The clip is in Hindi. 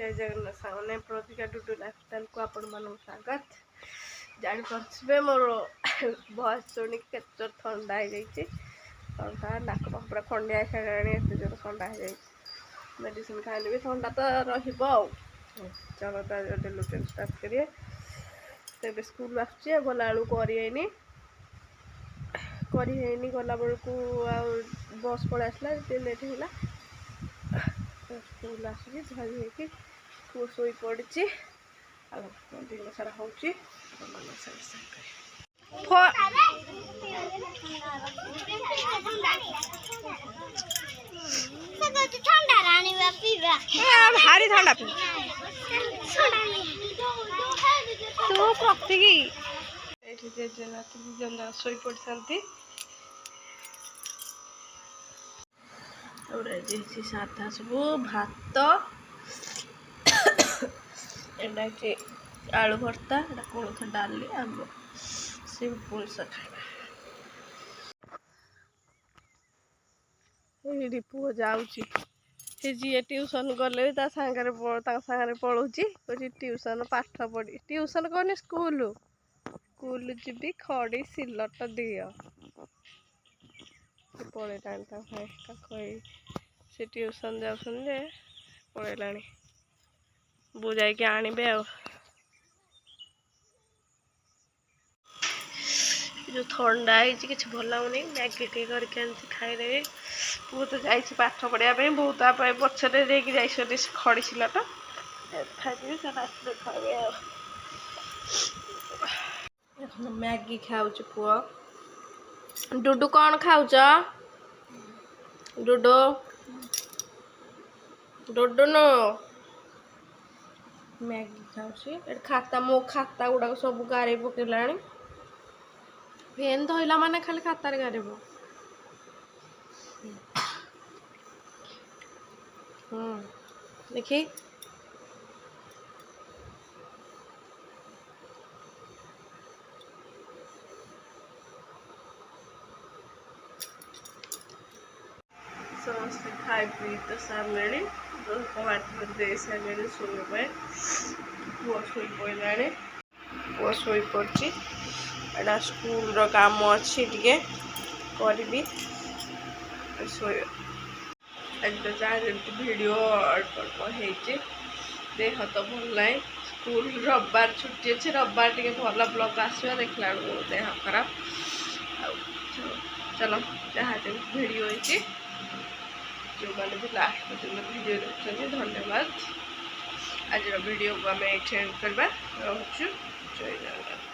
जय जगन्नाथ सामने प्रतिका टुटू लाइफस्टाइल को आपण मानक स्वागत। जापे मोर भयस शुणी के ठंडा हो जाए ठंडा नाक पाख पूरा खंडिया खाने जोर ठंडा हो जाए मेडिसिन खाइले भी ठंडा तो रहा। चलो डेली रूटीन स्टार्ट करिए। तेज स्कूल आसुचे गला बेलू करनी गला बेलू बस पलि आसला लेट होगा स्कूल आसूँ झाड़ी होगी पुओ शोई पड़ी दिन सारा हूँ भारी ठंडा तू कफी की जेजेनाथ दिजन शोई पड़ती साधा सब भात एटा आलू भर्ता एटा कोलथ डाली आंब सिंपल से खाଇବା। ये पुओ जाऊँगी जी ट्यूशन गले सागर पढ़ुची ट्यूशन पाठ पढ़ी ट्यूशन कहनी स्कूल स्कूल जी खड़ी सिलट दियो पलैलानी से ट्यूशन जाऊे पलैलानी बो जाके आणबे जो ठंडा कि भल लगुनि मैगी टी करके खाईदेवी पु तो जाइए पाठ पढ़ाई बहुत पछरे देखिए खड़ी सिलट खाई आसले खाए मैगी खाऊ पुआ डुडू कौन खाऊच डुडू डुडू नो मैगी खाऊँ खाता मो खाता गुड़ाक सब गारे पकड़ा फेन धोला माने खाली खातार गारेब देखी समस्त खाई पी तो सारे दे सारे शोवे पुओ शोई पड़ा पुओ शोई पड़ी एटा स्कूल रो काम अच्छी टे करी जहाँ जमी भिडियो अल्प अल्प देह तो भल ना स्कूल रविवार छुट्टी अच्छे रविवार टे भल ब्लग आसवा देखला देह खराब चलो जहाँ जमी भिडियो जो मैंने भी लास्ट पर्यटन वीडियो देखते धन्यवाद। आज वीडियो को आम एंड करवा रोचु जय जगन्नाथ।